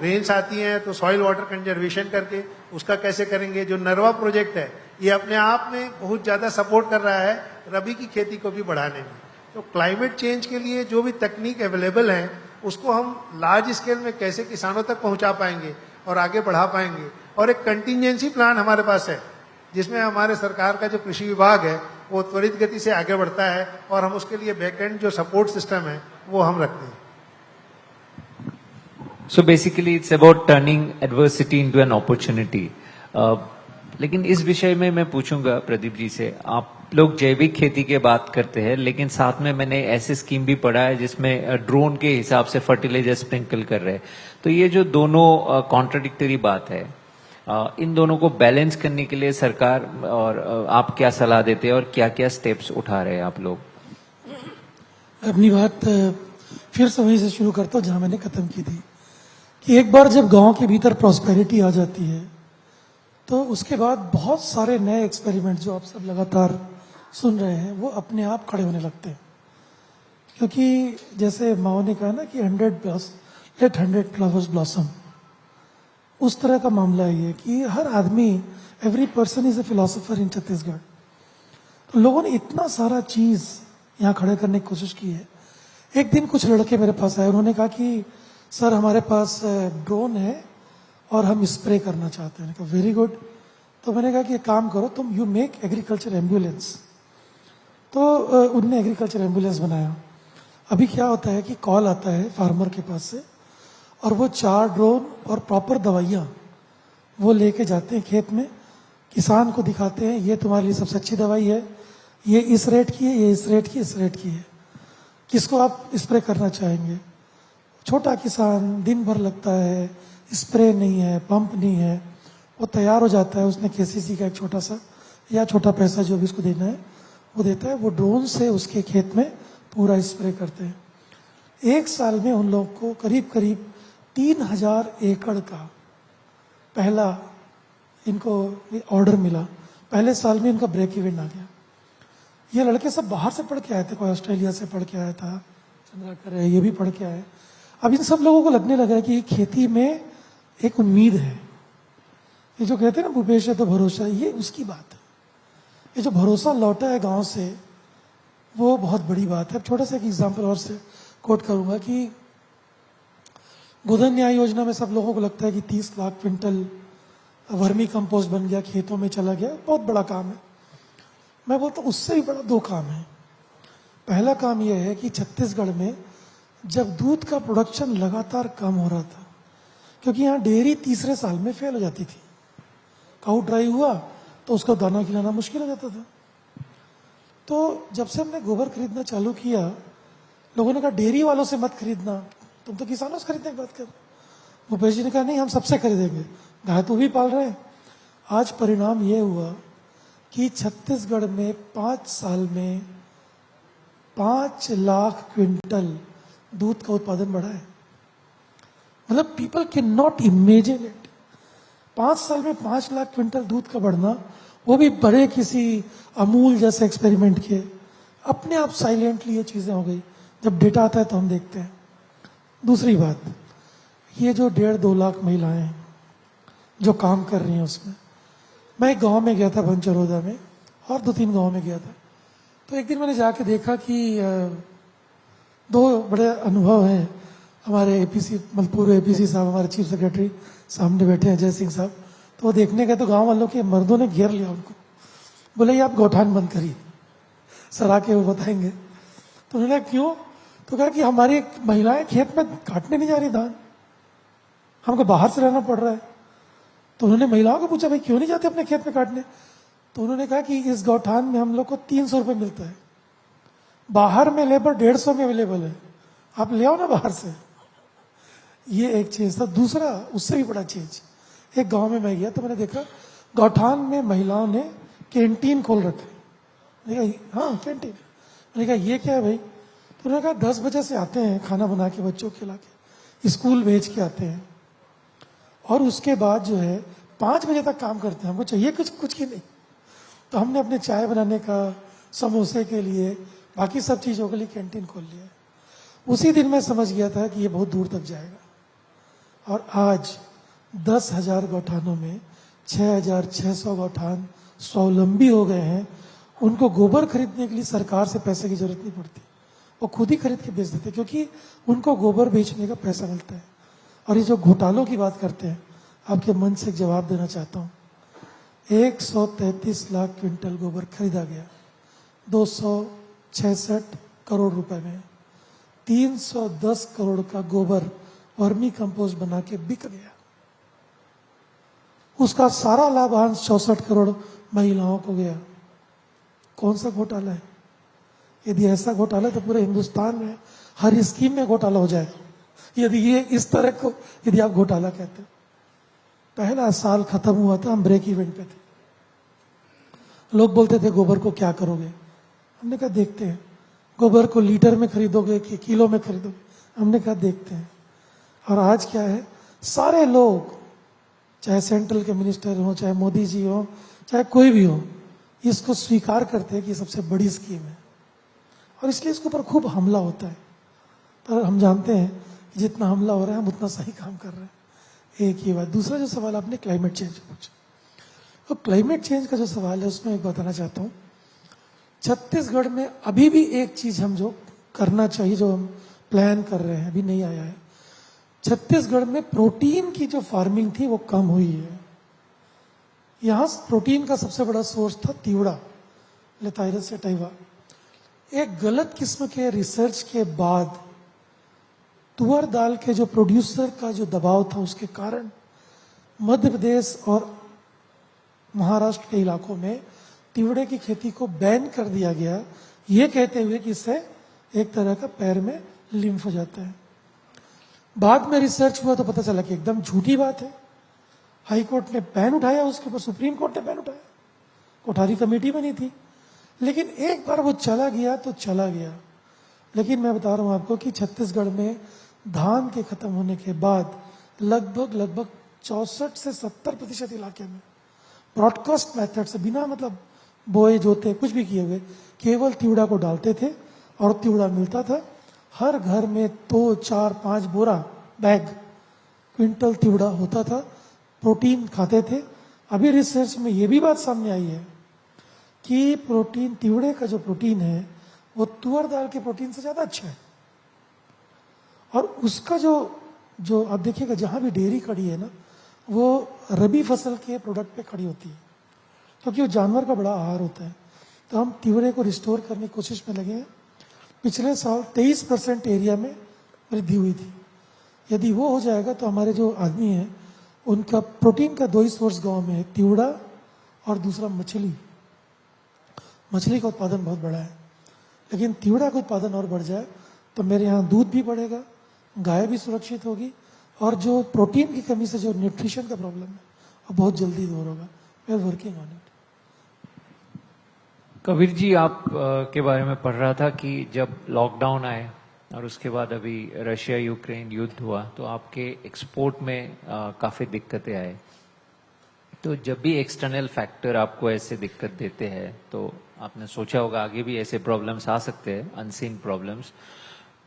रेंज आती हैं तो सॉइल वाटर कंजर्वेशन करके उसका कैसे करेंगे, जो नरवा प्रोजेक्ट है ये अपने आप में बहुत ज्यादा सपोर्ट कर रहा है रबी की खेती को भी बढ़ाने में। तो क्लाइमेट चेंज के लिए जो भी तकनीक अवेलेबल है उसको हम लार्ज स्केल में कैसे किसानों तक पहुंचा पाएंगे और आगे बढ़ा पाएंगे। और एक कंटिजेंसी प्लान हमारे पास है जिसमें हमारे सरकार का जो कृषि विभाग है वो त्वरित गति से आगे बढ़ता है और हम उसके लिए बैकएंड जो सपोर्ट सिस्टम है वो हम रखते हैं। So basically it's about turning adversity into an opportunity. लेकिन इस विषय में मैं पूछूंगा प्रदीप जी से, आप लोग जैविक खेती के बात करते हैं लेकिन साथ में मैंने ऐसे स्कीम भी पढ़ा है जिसमें ड्रोन के हिसाब से फर्टिलाइजर स्प्रिंकल कर रहे हैं, तो ये जो दोनों कॉन्ट्राडिक्टरी बात है, इन दोनों को बैलेंस करने के लिए सरकार और आप क्या सलाह देते हैं और क्या क्या स्टेप्स उठा रहे हैं आप लोग? अपनी बात फिर से वहीं से शुरू करता हूँ जहां मैंने खत्म की थी कि एक बार जब गांव के भीतर प्रॉस्पेरिटी आ जाती है तो उसके बाद बहुत सारे नए एक्सपेरिमेंट जो आप सब लगातार सुन रहे हैं वो अपने आप खड़े होने लगते हैं। क्योंकि जैसे माओ ने कहा ना कि 100 फ्लावर्स ब्लॉसम, उस तरह का मामला है कि हर आदमी, every person is a philosopher in Chhattisgarh. तो लोगों ने इतना सारा चीज यहाँ खड़े करने की कोशिश की है। एक दिन कुछ लड़के मेरे पास आए, उन्होंने कहा कि सर हमारे पास ड्रोन है और हम स्प्रे करना चाहते हैं। कहा वेरी गुड। तो मैंने कहा कि एक काम करो तुम, यू मेक एग्रीकल्चर एम्बुलेंस। तो उनने एग्रीकल्चर एम्बुलेंस बनाया। अभी क्या होता है कि कॉल आता है फार्मर के पास से और वो 4 ड्रोन और प्रॉपर दवाइयाँ वो लेके जाते हैं खेत में किसान को दिखाते हैं ये तुम्हारे लिए सबसे अच्छी दवाई है, ये इस रेट की है, ये इस रेट की, इस रेट की है, किसको आप स्प्रे करना चाहेंगे। छोटा किसान दिन भर लगता है, स्प्रे नहीं है, पंप नहीं है, वो तैयार हो जाता है, उसने केसीसी का एक छोटा सा या छोटा पैसा जो भी उसको देना है वो देता है, वो ड्रोन से उसके खेत में पूरा स्प्रे करते हैं। एक साल में उन लोगों को करीब करीब 3000 एकड़ का पहला इनको ऑर्डर मिला। पहले साल में इनका ब्रेक इवन आ गया। ये लड़के सब बाहर से पढ़ के आए थे, कोई ऑस्ट्रेलिया से पढ़ के आया था, चंद्राकर है, ये भी पढ़ के आए। अब इन सब लोगों को लगने लगा है कि खेती में एक उम्मीद है। ये जो कहते हैं ना भूपेश है तो भरोसा, ये उसकी बात है। ये जो भरोसा लौटा है गांव से, वो बहुत बड़ी बात है। अब छोटा सा एक एग्जाम्पल और से कोट करूंगा कि गोधन न्याय योजना में सब लोगों को लगता है कि 30 लाख क्विंटल वर्मी कंपोस्ट बन गया, खेतों में चला गया, बहुत बड़ा काम है। मैं बोलता हूँ उससे भी बड़ा 2 काम है। पहला काम यह है कि छत्तीसगढ़ में जब दूध का प्रोडक्शन लगातार कम हो रहा था, क्योंकि यहाँ डेयरी तीसरे साल में फेल हो जाती थी, काऊ ड्राई हुआ तो उसको दाना खिलाना मुश्किल हो जाता था। तो जब से हमने गोबर खरीदना चालू किया, लोगों ने कहा डेयरी वालों से मत खरीदना, तुम तो किसानों से खरीदने की बात कर। भूपेश जी ने कहा नहीं, हम सबसे खरीदेंगे, गाय तो भी पाल रहे हैं। आज परिणाम ये हुआ कि छत्तीसगढ़ में 5 साल में 5 लाख क्विंटल दूध का उत्पादन बढ़ा है। मतलब people can not imagine it. 5 साल में 5 लाख क्विंटल दूध का बढ़ना, वो भी बड़े किसी अमूल जैसे एक्सपेरिमेंट के, अपने आप साइलेंटली ये चीजें हो गई। जब डेटा आता है तो हम देखते हैं। दूसरी बात, ये जो 1.5-2 लाख महिलाएं हैं जो काम कर रही हैं, उसमें मैं एक गांव में गया था बंचरोदा में, और 2-3 गांव में गया था। तो एक दिन मैंने जाके देखा कि 2 बड़े अनुभव हैं। हमारे एपीसी पूर्व एपीसी साहब, हमारे चीफ सेक्रेटरी सामने बैठे हैं, जय सिंह साहब। तो वो देखने गए तो गांव वालों के मर्दों ने घेर लिया उनको, बोले ये आप गौठान बंद करिए, सर आके वो बताएंगे। तो उन्होंने क्यों? तो कहा कि हमारी महिलाएं खेत में काटने नहीं जा रही धान, हमको बाहर से रहना पड़ रहा है। तो उन्होंने महिलाओं को पूछा भाई क्यों नहीं जाते अपने खेत में काटने? तो उन्होंने कहा कि इस गौठान में हम लोग को 300 रुपये मिलता है, बाहर में लेबर 150 में अवेलेबल है, आप ले आओ ना बाहर से। ये एक चीज था। दूसरा उससे भी बड़ा चीज, एक गांव में मैं गया तो मैंने देखा गौठान में महिलाओं ने कैंटीन खोल रखे। हाँ कैंटीन। मैंने कहा ये क्या है भाई? तो उन्होंने कहा 10 बजे से आते हैं खाना बना के, बच्चों को खिला के, स्कूल भेज के आते हैं, और उसके बाद जो है 5 बजे तक काम करते हैं, हमको चाहिए कुछ की नहीं। तो हमने अपने चाय बनाने का, समोसे के लिए, बाकी सब चीज़ों के लिए कैंटीन खोल लिया। उसी दिन मैं समझ गया था कि ये बहुत दूर तक जाएगा। और आज 10,000 गौठानों में 6,600 गौठान स्वावलंबी हो गए हैं। उनको गोबर खरीदने के लिए सरकार से पैसे की जरूरत नहीं पड़ती, वो खुद ही खरीद के बेच देते, क्योंकि उनको गोबर बेचने का पैसा मिलता है। और ये जो घोटालों की बात करते हैं, आपके मन से एक जवाब देना चाहता हूँ। 133 लाख क्विंटल गोबर खरीदा गया 266 करोड़ रुपए में। 310 करोड़ का गोबर वर्मी कंपोस्ट बना के बिक गया। उसका सारा लाभांश 64 करोड़ महिलाओं को गया। कौन सा घोटाला है? यदि ऐसा घोटाला तो पूरे हिंदुस्तान में हर स्कीम में घोटाला हो जाए, यदि ये इस तरह को यदि आप घोटाला कहते हैं। पहला साल खत्म हुआ था, हम ब्रेक इवेंट पे थे। लोग बोलते थे गोबर को क्या करोगे? हमने कहा देखते हैं। गोबर को लीटर में खरीदोगे कि किलो में खरीदोगे? हमने कहा देखते हैं। और आज क्या है, सारे लोग, चाहे सेंट्रल के मिनिस्टर हो, चाहे मोदी जी हो, चाहे कोई भी हो, इसको स्वीकार करते हैं कि सबसे बड़ी स्कीम है, और इसलिए इसके ऊपर खूब हमला होता है। पर हम जानते हैं कि जितना हमला हो रहा है हम उतना सही काम कर रहे हैं। एक ही बात। दूसरा जो सवाल आपने क्लाइमेट चेंज पूछा, तो क्लाइमेट चेंज का जो सवाल है उसमें एक बताना चाहता हूँ। छत्तीसगढ़ में अभी भी एक चीज हम जो करना चाहिए, जो हम प्लान कर रहे हैं, अभी नहीं आया है। छत्तीसगढ़ में प्रोटीन की जो फार्मिंग थी वो कम हुई है। यहाँ प्रोटीन का सबसे बड़ा सोर्स था तीवड़ा, लेथाइरस सैटिवा। एक गलत किस्म के रिसर्च के बाद तुअर दाल के जो प्रोड्यूसर का जो दबाव था, उसके कारण मध्य प्रदेश और महाराष्ट्र के इलाकों में तीवड़े की खेती को बैन कर दिया गया, ये कहते हुए कि इससे एक तरह का पैर में लिम्फ हो जाता है। बाद में रिसर्च हुआ तो पता चला कि एकदम झूठी बात है। हाई कोर्ट ने बैन उठाया, उसके ऊपर सुप्रीम कोर्ट ने बैन उठाया, कोठारी कमेटी बनी थी, लेकिन एक बार वो चला गया तो चला गया। लेकिन मैं बता रहा हूं आपको कि छत्तीसगढ़ में धान के खत्म होने के बाद लगभग 64 से 70% इलाके में ब्रॉडकास्ट मेथड से बिना मतलब बोए जोते कुछ भी किए हुए केवल तीवड़ा को डालते थे और तीवड़ा मिलता था। हर घर में 2, 4, 5 बोरा बैग क्विंटल तीवड़ा होता था, प्रोटीन खाते थे। अभी रिसर्च में ये भी बात सामने आई है कि प्रोटीन, तीवड़े का जो प्रोटीन है वो तुअर दाल के प्रोटीन से ज्यादा अच्छा है। और उसका जो आप देखिएगा जहां भी डेयरी खड़ी है ना, वो रबी फसल के प्रोडक्ट पे खड़ी होती है, क्योंकि वो जानवर का बड़ा आहार होता है। तो हम तीवड़े को रिस्टोर करने की कोशिश में लगे हैं। पिछले साल 23% एरिया में वृद्धि हुई थी। यदि वो हो जाएगा तो हमारे जो आदमी हैं उनका प्रोटीन का 2 ही सोर्स गांव में है, तीवड़ा और दूसरा मछली। मछली का उत्पादन बहुत बड़ा है, लेकिन तीवड़ा का उत्पादन और बढ़ जाए तो मेरे यहाँ दूध भी बढ़ेगा, गाय भी सुरक्षित होगी, और जो प्रोटीन की कमी से जो न्यूट्रिशन का प्रॉब्लम है वो बहुत जल्दी दूर होगा। We are working on it. Kabir ji, आप के बारे में पढ़ रहा था कि जब लॉकडाउन आए और उसके बाद अभी रशिया यूक्रेन युद्ध हुआ तो आपके एक्सपोर्ट में काफी दिक्कतें आए। तो जब भी एक्सटर्नल फैक्टर आपको ऐसे दिक्कत देते हैं तो आपने सोचा होगा आगे भी ऐसे प्रॉब्लम्स आ सकते हैं, अनसीन प्रॉब्लम्स।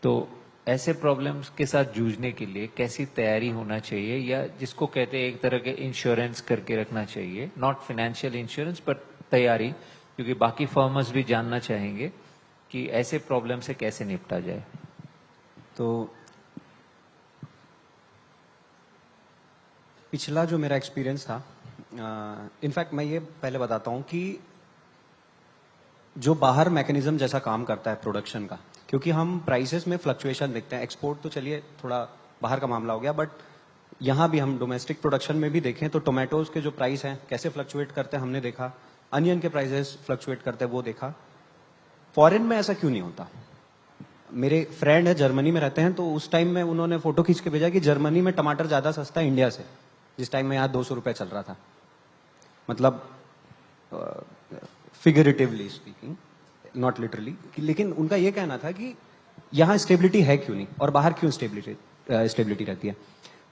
तो ऐसे प्रॉब्लम्स के साथ जूझने के लिए कैसी तैयारी होना चाहिए, या जिसको कहते हैं एक तरह के इंश्योरेंस करके रखना चाहिए, नॉट फाइनेंशियल इंश्योरेंस बट तैयारी, क्योंकि बाकी फर्मर्स भी जानना चाहेंगे कि ऐसे प्रॉब्लम से कैसे निपटा जाए। तो पिछला जो मेरा एक्सपीरियंस था, इनफैक्ट मैं ये पहले बताता हूं कि जो बाहर मैकेनिज्म जैसा काम करता है प्रोडक्शन का, क्योंकि हम प्राइसेस में फ्लक्चुएशन देखते हैं। एक्सपोर्ट तो चलिए थोड़ा बाहर का मामला हो गया, बट यहां भी हम डोमेस्टिक प्रोडक्शन में भी देखें तो टोमेटोज के जो प्राइस हैं कैसे फ्लक्चुएट करते हैं हमने देखा, अनियन के प्राइसेस फ्लक्चुएट करते हैं वो देखा। फॉरेन में ऐसा क्यों नहीं होता? मेरे फ्रेंड है जर्मनी में रहते हैं, तो उस टाइम में उन्होंने फोटो खींच के भेजा कि जर्मनी में टमाटर ज्यादा सस्ता है इंडिया से, जिस टाइम में यहाँ 200 रुपए चल रहा था। मतलब फिगरेटिवली स्पीकिंग, नॉट लिटरली। लेकिन उनका ये कहना था कि यहाँ स्टेबिलिटी है क्यों नहीं और बाहर क्यों स्टेबिलिटी रहती है।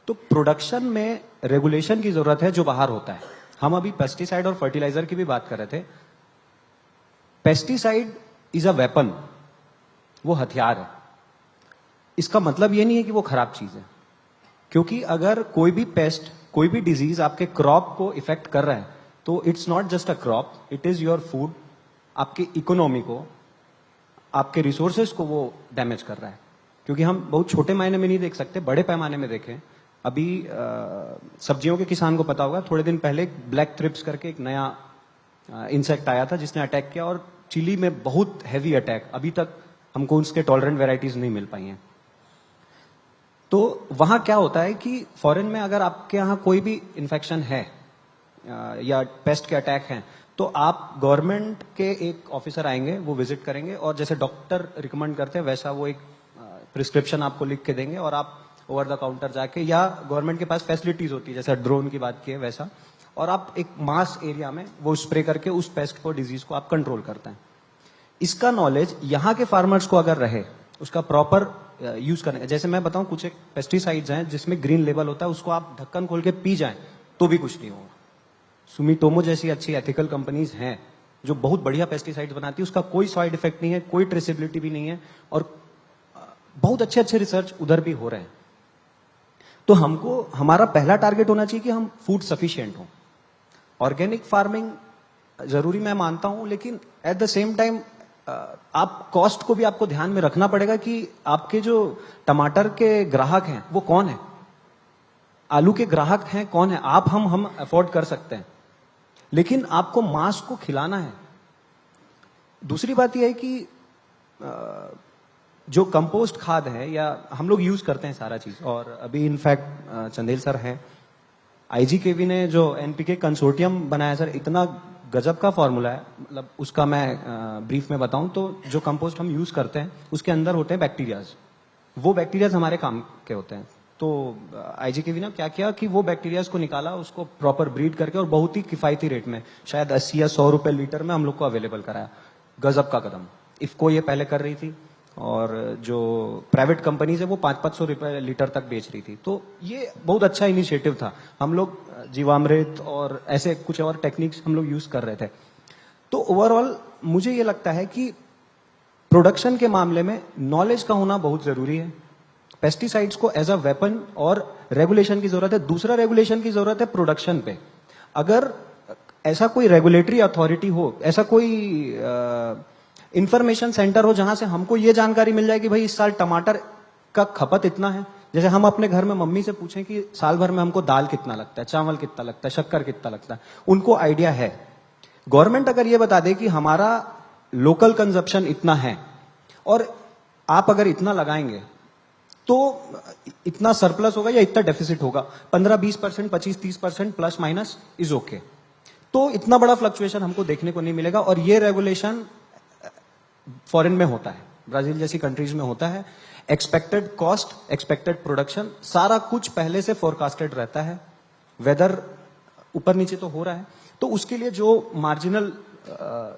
तो प्रोडक्शन में रेगुलेशन की जरूरत है जो बाहर होता है। हम अभी पेस्टिसाइड और फर्टिलाइजर की भी बात कर रहे थे। पेस्टिसाइड इज अ वेपन, वो हथियार है। इसका मतलब ये नहीं है कि वो खराब चीज है, क्योंकि अगर कोई भी पेस्ट, कोई भी डिजीज आपके क्रॉप को इफेक्ट कर रहा है तो it's not just a crop, it is your food. आपकी इकोनॉमी को, आपके रिसोर्सेज को वो डैमेज कर रहा है। क्योंकि हम बहुत छोटे मायने में नहीं देख सकते, बड़े पैमाने में देखें। अभी सब्जियों के किसान को पता होगा, थोड़े दिन पहले ब्लैक थ्रिप्स करके एक नया इंसेक्ट आया था जिसने अटैक किया, और चिली में बहुत हैवी अटैक, अभी तक हमको उसके टॉलरेंट वेराइटीज नहीं मिल पाई हैं। तो वहां क्या होता है कि फॉरेन में अगर आपके यहाँ कोई भी इन्फेक्शन है या पेस्ट के अटैक हैं, तो आप गवर्नमेंट के एक ऑफिसर आएंगे, वो विजिट करेंगे, और जैसे डॉक्टर रिकमेंड करते हैं वैसा वो एक प्रिस्क्रिप्शन आपको लिख के देंगे, और आप ओवर द काउंटर जाके, या गवर्नमेंट के पास फैसिलिटीज होती है जैसे ड्रोन की बात की है वैसा, और आप एक मास एरिया में वो स्प्रे करके उस पेस्ट को, डिजीज को आप कंट्रोल करते हैं। इसका नॉलेज यहाँ के फार्मर्स को अगर रहे, उसका प्रॉपर यूज करने, जैसे मैं बताऊं कुछ एक पेस्टिसाइड्स हैं जिसमें ग्रीन लेबल होता है, उसको आप ढक्कन खोल के पी जाएं तो भी कुछ नहीं होगा। सुमिटोमो जैसी अच्छी एथिकल कंपनीज हैं जो बहुत बढ़िया पेस्टिसाइड्स बनाती है, उसका कोई साइड इफेक्ट नहीं है, कोई ट्रेसेबिलिटी भी नहीं है, और बहुत अच्छे अच्छे रिसर्च उधर भी हो रहे हैं। तो हमको, हमारा पहला टारगेट होना चाहिए कि हम फूड सफिशिएंट हों। ऑर्गेनिक फार्मिंग जरूरी मैं मानता हूं, लेकिन एट द सेम टाइम आप कॉस्ट को भी आपको ध्यान में रखना पड़ेगा कि आपके जो टमाटर के ग्राहक हैं वो कौन है, आलू के ग्राहक हैं कौन है। आप हम अफोर्ड कर सकते हैं, लेकिन आपको मांस को खिलाना है। दूसरी बात यह है कि जो कंपोस्ट खाद है, या हम लोग यूज करते हैं सारा चीज, और अभी इनफैक्ट चंदेल सर है, आईजीकेवी ने जो एनपीके कंसोर्टियम बनाया सर, इतना गजब का फॉर्मूला है, मतलब उसका मैं ब्रीफ में बताऊं तो जो कंपोस्ट हम यूज करते हैं उसके अंदर होते हैं बैक्टीरियाज, वो बैक्टीरियाज हमारे काम के होते हैं। तो आईजीकेवी ने क्या किया कि वो बैक्टीरियाज को निकाला, उसको प्रॉपर ब्रीड करके और बहुत ही किफायती रेट में, शायद 80 या 100 रुपए लीटर में हम लोग को अवेलेबल कराया। गजब का कदम इफको ये पहले कर रही थी और जो प्राइवेट कंपनीज है वो 500-500 रुपए लीटर तक बेच रही थी। तो ये बहुत अच्छा इनिशिएटिव था। हम लोग जीवामृत और ऐसे कुछ और टेक्निक्स हम लोग यूज कर रहे थे। तो ओवरऑल मुझे ये लगता है कि प्रोडक्शन के मामले में नॉलेज का होना बहुत जरूरी है। पेस्टिसाइड्स को एज अ वेपन और रेगुलेशन की जरूरत है। दूसरा रेगुलेशन की जरूरत है प्रोडक्शन पे। अगर ऐसा कोई रेगुलेटरी अथॉरिटी हो, ऐसा कोई इंफॉर्मेशन सेंटर हो जहां से हमको ये जानकारी मिल जाए कि भाई इस साल टमाटर का खपत इतना है, जैसे हम अपने घर में मम्मी से पूछें कि साल भर में हमको दाल कितना लगता है, चावल कितना लगता है, शक्कर कितना लगता है, उनको आइडिया है। गवर्नमेंट अगर ये बता दे कि हमारा लोकल कंजप्शन इतना है और आप अगर इतना लगाएंगे तो इतना सरप्लस होगा या इतना डेफिसिट होगा, 15-20%, 25-30% प्लस माइनस इज ओके। तो इतना बड़ा फ्लक्चुएशन हमको देखने को नहीं मिलेगा। और ये रेगुलेशन फॉरेन में होता है, ब्राजील जैसी कंट्रीज में होता है। एक्सपेक्टेड कॉस्ट, एक्सपेक्टेड प्रोडक्शन, सारा कुछ पहले से फोरकास्टेड रहता है। वेदर ऊपर नीचे तो हो रहा है, तो उसके लिए जो मार्जिनल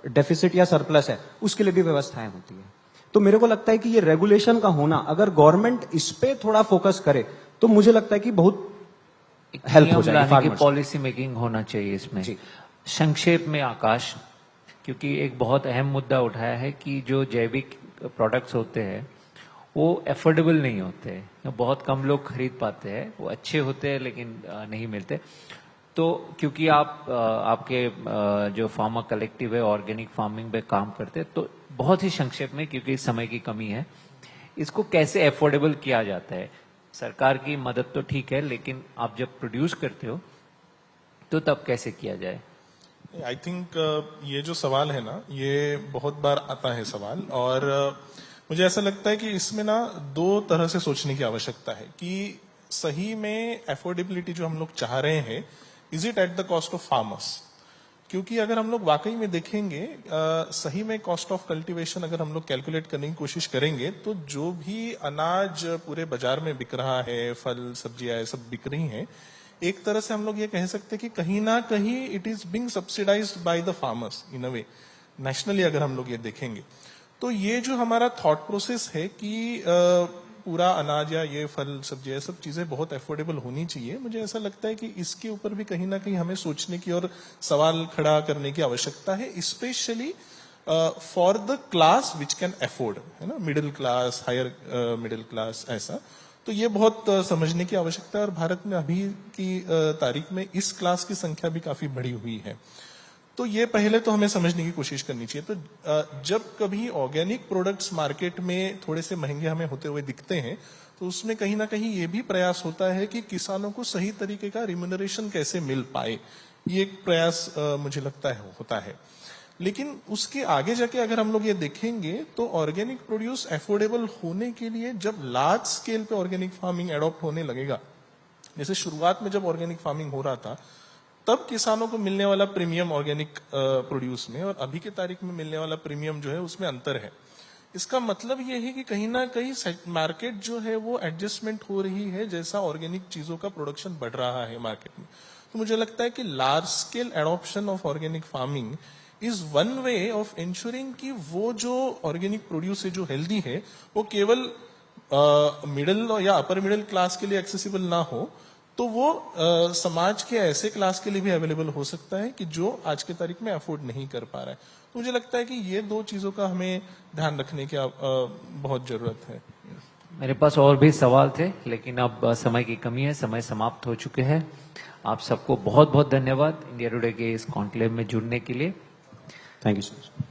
डेफिसिट या सरप्लस है उसके लिए भी व्यवस्थाएं होती है। तो मेरे को लगता है कि ये रेगुलेशन का होना, अगर गवर्नमेंट इस पे थोड़ा फोकस करे तो मुझे लगता है कि बहुत हेल्प हो जाएगी फार्मर्स। पॉलिसी मेकिंग होना चाहिए इसमें। जी। संक्षेप में आकाश, क्योंकि एक बहुत अहम मुद्दा उठाया है कि जो जैविक प्रोडक्ट्स होते हैं वो एफोर्डेबल नहीं होते हैं, बहुत कम लोग खरीद पाते हैं। वो अच्छे होते हैं लेकिन नहीं मिलते। तो क्योंकि आपके जो फार्मर कलेक्टिव है ऑर्गेनिक फार्मिंग पे काम करते हैं, तो बहुत ही संक्षेप में, क्योंकि समय की कमी है, इसको कैसे एफोर्डेबल किया जाता है? सरकार की मदद तो ठीक है, लेकिन आप जब प्रोड्यूस करते हो तो तब कैसे किया जाए? आई थिंक ये जो सवाल है ना, ये बहुत बार आता है सवाल, और मुझे ऐसा लगता है कि इसमें ना दो तरह से सोचने की आवश्यकता है कि सही में एफोर्डेबिलिटी जो हम लोग चाह रहे हैं, is it at the cost of farmers? क्योंकि अगर हम लोग वाकई में देखेंगे, सही में कॉस्ट ऑफ कल्टीवेशन अगर हम लोग कैलकुलेट करने की कोशिश करेंगे, तो जो भी अनाज पूरे बाजार में बिक रहा है, फल सब्जियां सब बिक रही हैं, एक तरह से हम लोग ये कह सकते हैं कि कहीं ना कहीं it is being subsidised by the farmers in a way. Nationally अगर हम लोग ये देखेंगे तो ये जो हमारा थॉट प्रोसेस है कि पूरा अनाज या ये फल सब्जी ये सब चीजें बहुत अफोर्डेबल होनी चाहिए, मुझे ऐसा लगता है कि इसके ऊपर भी कहीं ना कहीं हमें सोचने की और सवाल खड़ा करने की आवश्यकता है, specially for the class which can afford, है ना, middle class, higher middle class, ऐसा। तो ये बहुत समझने की आवश्यकता है। और भारत में अभी की तारीख में इस क्लास की संख्या भी काफी बढ़ी हुई है। तो ये पहले तो हमें समझने की कोशिश करनी चाहिए। तो जब कभी ऑर्गेनिक प्रोडक्ट्स मार्केट में थोड़े से महंगे हमें होते हुए दिखते हैं, तो उसमें कहीं ना कहीं ये भी प्रयास होता है कि किसानों को सही तरीके का रिम्यूनरेशन कैसे मिल पाए। ये एक प्रयास मुझे लगता है होता है। लेकिन उसके आगे जाके अगर हम लोग ये देखेंगे तो ऑर्गेनिक प्रोड्यूस अफोर्डेबल होने के लिए जब लार्ज स्केल पे ऑर्गेनिक फार्मिंग एडॉप्ट होने लगेगा, जैसे शुरुआत में जब ऑर्गेनिक फार्मिंग हो रहा था, तब किसानों को मिलने वाला प्रीमियम ऑर्गेनिक प्रोड्यूस में और अभी के तारीख में मिलने वाला प्रीमियम जो है उसमें अंतर है। इसका मतलब ये है कि कहीं ना कहीं मार्केट जो है वो एडजस्टमेंट हो रही है जैसा ऑर्गेनिक चीजों का प्रोडक्शन बढ़ रहा है मार्केट में। तो मुझे लगता है कि large scale adoption of organic farming is one way of ensuring कि वो जो ऑर्गेनिक प्रोड्यूस है जो हेल्दी है वो केवल मिडिल या अपर मिडिल क्लास के लिए एक्सेसिबल ना हो, तो वो समाज के ऐसे क्लास के लिए भी अवेलेबल हो सकता है कि जो आज के तारीख में अफोर्ड नहीं कर पा रहा है। तो मुझे लगता है कि ये दो चीजों का हमें ध्यान रखने की बहुत जरूरत है। मेरे पास और भी सवाल थे, लेकिन अब समय की कमी है, समय समाप्त हो चुके हैं। आप सबको बहुत बहुत धन्यवाद इंडिया टुडे के इस कॉन्क्लेव में जुड़ने के लिए। Thank you so much.